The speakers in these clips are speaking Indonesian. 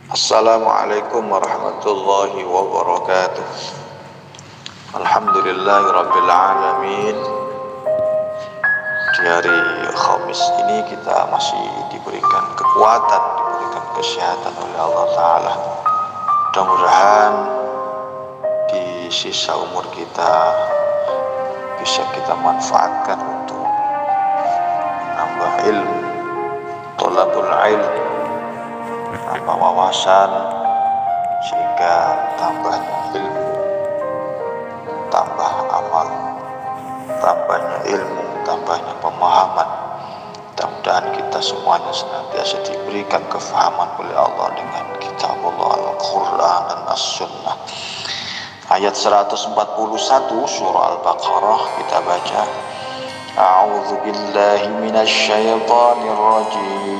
Assalamualaikum warahmatullahi wabarakatuh. Alhamdulillahirrabbilalamin. Di hari Khamis ini kita masih diberikan kekuatan, diberikan kesehatan oleh Allah Ta'ala. Mudah-mudahan di sisa umur kita bisa kita manfaatkan untuk menambah ilmu, thalabul ilm, menambah wawasan, sehingga tambahnya ilmu, tambah amal, tambahnya ilmu, tambahnya pemahaman. Mudah-mudahan kita semuanya senantiasa diberikan kefahaman oleh Allah dengan kitab Allah Al-Quran dan As-Sunnah. Ayat 141 surah Al-Baqarah kita baca. A'udzu billahi minasyaitonir rajim.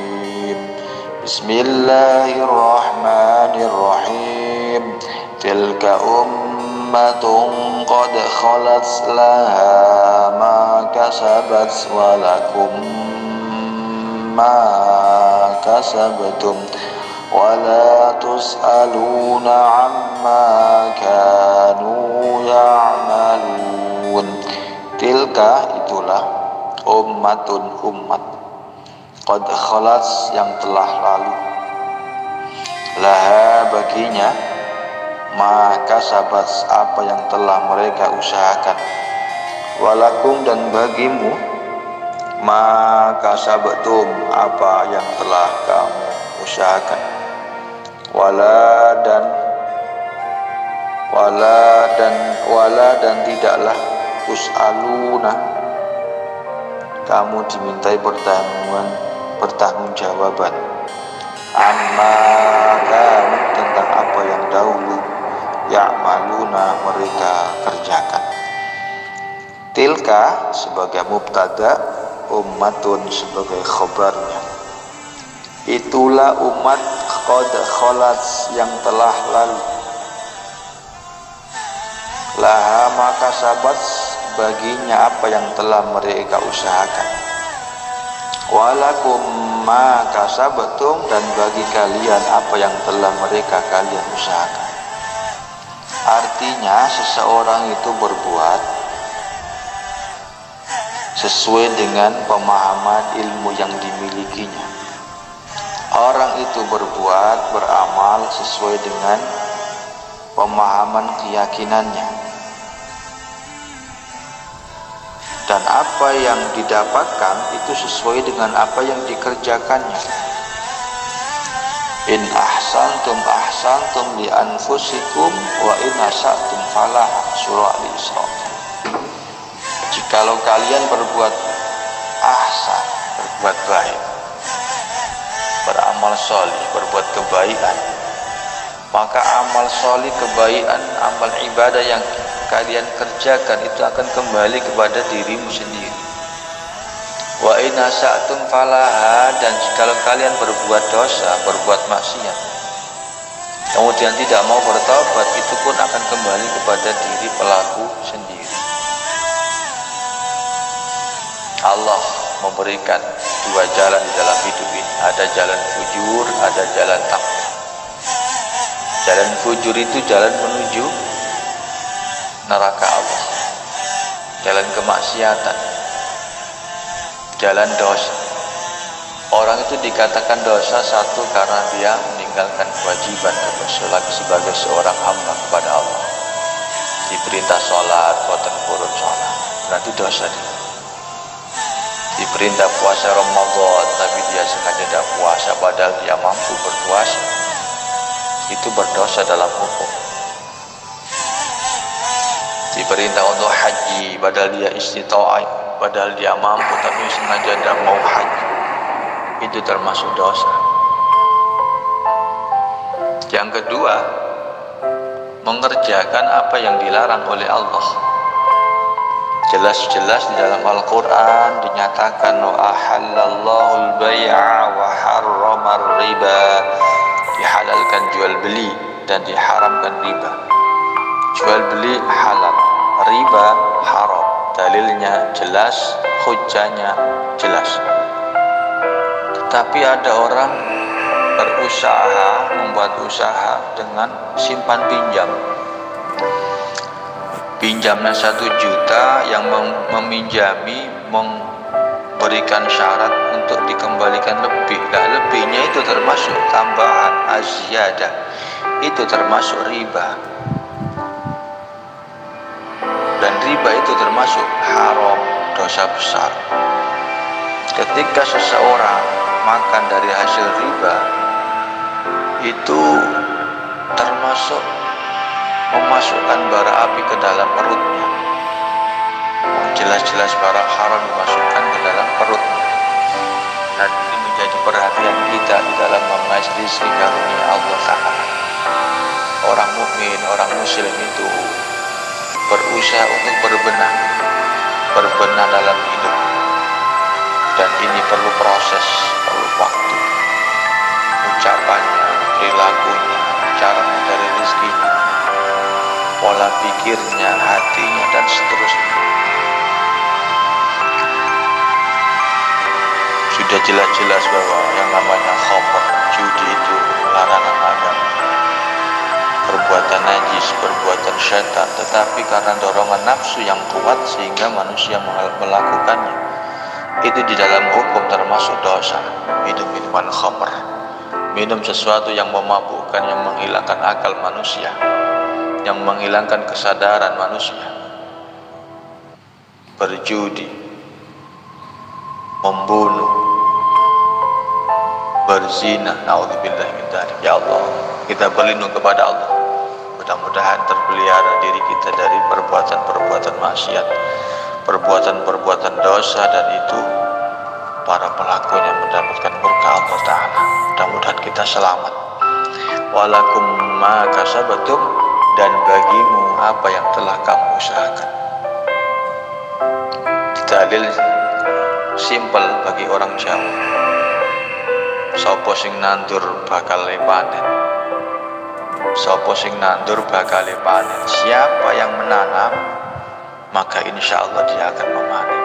Bismillahirrahmanirrahim. Tilka ummatun qad khalat laha ma kasabat wa lakum ma kasabtum wa la tus'aluna amma kanu ya'malun. Tilka itulah ummatun umat, qad khalat yang telah lalu, laha baginya, maka sabat apa yang telah mereka usahakan, walakum dan bagimu, maka sabatum apa yang telah kamu usahakan, wala dan tidaklah tus'aluna kamu dimintai pertanggungjawaban, amma kamu tentang apa yang dahulu ya'maluna mereka kerjakan. Tilka sebagai mubtada, ummatun sebagai khabarnya. Itulah umat qad khalat yang telah lalu, laha maka sabat baginya apa yang telah mereka usahakan, walakum ma kasabtum dan bagi kalian apa yang telah kalian usahakan. Artinya seseorang itu berbuat sesuai dengan pemahaman ilmu yang dimilikinya. Orang itu berbuat, beramal sesuai dengan pemahaman keyakinannya. Dan apa yang didapatkan itu sesuai dengan apa yang dikerjakannya. In ahsantum li anfusikum wa in asatum falah, surah Al-Isra. Jikalau kalian berbuat ahsan, berbuat baik, beramal solih, berbuat kebaikan, maka amal solih, kebaikan, amal ibadah yang kalian kerjakan itu akan kembali kepada dirimu sendiri. Wa in asatum falaha, dan jikalau kalian berbuat dosa, berbuat maksiat, kemudian tidak mau bertobat, itu pun akan kembali kepada diri pelaku sendiri. Allah memberikan dua jalan di dalam hidup ini. Ada jalan fujur, ada jalan takwa. Jalan fujur itu jalan menuju neraka Allah, jalan kemaksiatan, jalan dosa. Orang itu dikatakan dosa satu karena dia meninggalkan kewajiban sebagai seorang hamba kepada Allah. Diperintah sholat, boten purun sholat, berarti dosa dia. Diperintah puasa Ramadan, tapi dia sengaja tidak puasa padahal dia mampu berpuasa, itu berdosa dalam hukum. Diperintah untuk haji padahal dia istita'ah, padahal dia mampu tapi sengaja tidak mau haji, itu termasuk dosa. Yang kedua, mengerjakan apa yang dilarang oleh Allah. Jelas-jelas di dalam Al-Quran dinyatakan wa ahallallahu al-bay'a wa harramar riba, dihalalkan jual beli dan diharamkan riba. Jual beli halal, riba haram. Dalilnya jelas, hujjahnya jelas. Tetapi ada orang berusaha, membuat usaha dengan simpan pinjam. Pinjamnya 1 juta, yang meminjami memberikan syarat untuk dikembalikan lebih. Nah, lebihnya itu termasuk tambahan aziyadah, itu termasuk riba. Dan riba itu termasuk haram, dosa besar. Ketika seseorang makan dari hasil riba, itu termasuk memasukkan bara api ke dalam perutnya. Jelas-jelas barang haram dimasukkan ke dalam perutnya. Dan ini menjadi perhatian kita di dalam mengais rezeki karunia Allah Ta'ala. Orang mukmin, orang muslim itu berusaha untuk berbenah dalam hidup. Dan ini perlu proses, perlu waktu. Ucapannya, perilakunya, cara mencari rezekinya, pola pikirnya, hatinya, dan seterusnya. Sudah jelas-jelas bahwa yang namanya khamr, judi itu larangan agama, perbuatan najis, perbuatan syaitan. Tetapi karena dorongan nafsu yang kuat sehingga manusia melakukannya, itu di dalam hukum termasuk dosa. Minum minuman khamr, minum sesuatu yang memabukkan, yang menghilangkan akal manusia, yang menghilangkan kesadaran manusia. Berjudi, membunuh, berzina, naudzubillah min dzalik. Ya Allah, kita berlindung kepada Allah. Mudah-mudahan terpelihara diri kita dari perbuatan-perbuatan maksiat, perbuatan-perbuatan dosa, dan itu para pelakunya mendapatkan murka Allah Ta'ala. Mudah-mudahan kita selamat. Walakum ma kasabatum, dan bagimu apa yang telah kamu usahakan. Dalil simpel bagi orang Jawa. Sopo sing nandur bakal panen. Sopo sing nandur bakal panen. Siapa yang menanam, maka insya Allah dia akan memanen.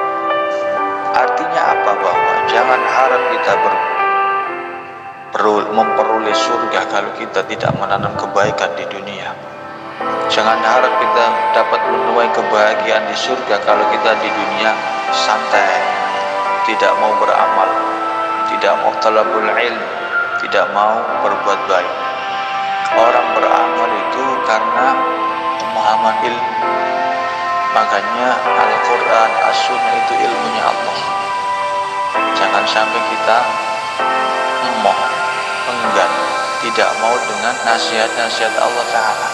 Artinya apa? Bahwa jangan harap kita memperoleh surga kalau kita tidak menanam kebaikan di dunia. Jangan harap kita dapat menuai kebahagiaan di surga kalau kita di dunia santai, tidak mau beramal, tidak mau talabul ilm, tidak mau berbuat baik. Orang beramal itu karena pemahaman ilmu. Makanya Al-Quran, As-Sunnah itu ilmunya Allah. Jangan sampai kita enggan, tidak mau dengan nasihat-nasihat Allah Ta'ala.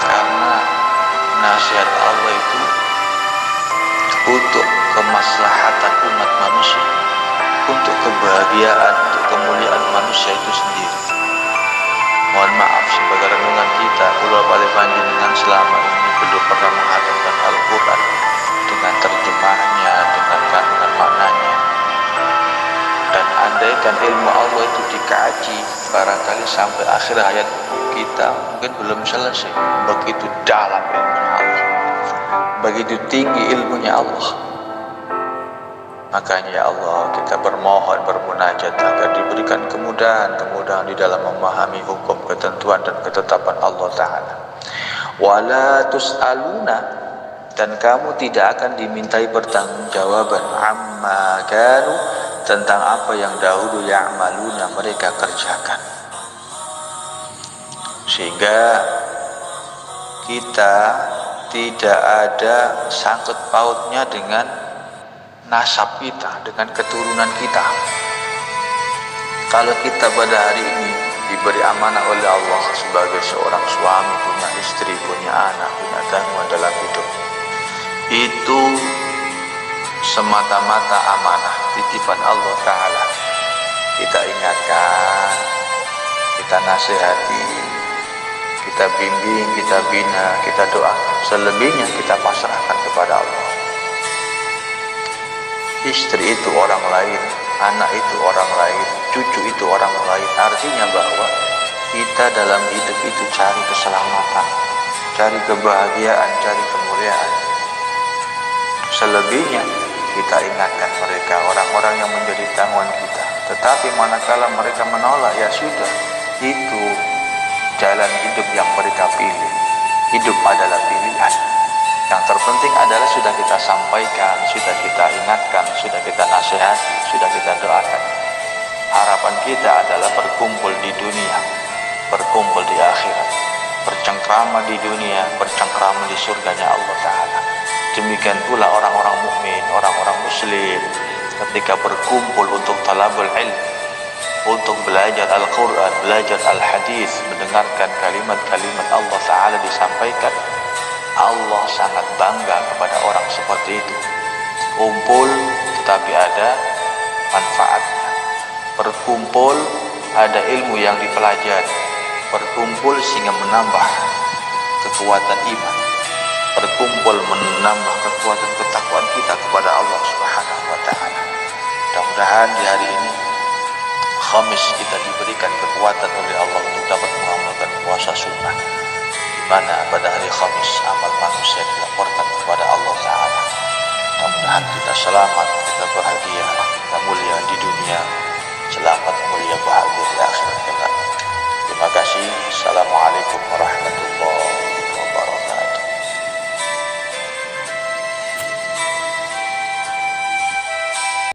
Karena nasihat Allah itu untuk kemaslahatan umat manusia, untuk kebahagiaan, untuk kemuliaan manusia itu sendiri. Mohon maaf sebagai renungan kita, kula bali panjenengan selama ini belum pernah menghafalkan Al-Quran dengan terjemahnya, dengan kandungan maknanya. Dan andaikan ilmu Allah itu dikaji, barangkali sampai akhir hayat kita mungkin belum selesai. Begitu dalam ilmunya Allah, begitu tinggi ilmunya Allah. Makanya ya Allah, kita bermohon, bermunajat agar diberikan kemudahan di dalam memahami hukum, ketentuan, dan ketetapan Allah Ta'ala. Wala tus'aluna, dan kamu tidak akan dimintai pertanggungjawaban amma kanu, tentang apa yang dahulu ya'maluna mereka kerjakan. Sehingga kita tidak ada sangkut pautnya dengan nasab kita, dengan keturunan kita. Kalau kita pada hari ini diberi amanah oleh Allah sebagai seorang suami, punya istri, punya anak, punya tanggungan dalam hidup, itu semata-mata amanah, titipan Allah Ta'ala. Kita ingatkan, kita nasihati, kita bimbing, kita bina, kita doakan. Selebihnya kita pasrahkan kepada Allah. Istri itu orang lain, anak itu orang lain, cucu itu orang lain. Artinya bahwa kita dalam hidup itu cari keselamatan, cari kebahagiaan, cari kemuliaan. Selebihnya kita ingatkan mereka, orang-orang yang menjadi tanggungan kita. Tetapi manakala mereka menolak, ya sudah, itu jalan hidup yang mereka pilih. Hidup adalah pilihan. Yang terpenting adalah sudah kita sampaikan, sudah kita ingatkan, sudah kita nasihati, sudah kita doakan. Harapan kita adalah berkumpul di dunia, berkumpul di akhirat, bercengkrama di dunia, bercengkrama di surganya Allah Ta'ala. Demikian pula orang-orang mukmin, orang-orang muslim ketika berkumpul untuk talabul ilm, untuk belajar Al-Quran, belajar Al-Hadis, mendengarkan kalimat-kalimat Allah Ta'ala disampaikan, Allah sangat bangga kepada orang seperti itu. Kumpul tetapi ada manfaatnya, berkumpul ada ilmu yang dipelajari, berkumpul sehingga menambah kekuatan iman, berkumpul menambah kekuatan ketakwaan kita kepada Allah Subhanahu wa Ta'ala. Mudah-mudahan di hari ini Khamis kita diberikan kekuatan oleh Allah untuk dapat mengamalkan puasa sunnah, di mana pada hari Khamis amal manusia dilaporkan kepada Allah Ta'ala. Mudah-mudahan kita selamat, kita bahagia, kita mulia di dunia, selamat mulia bahagia di akhirat kelak. Terima kasih. Assalamualaikum warahmatullahi wabarakatuh.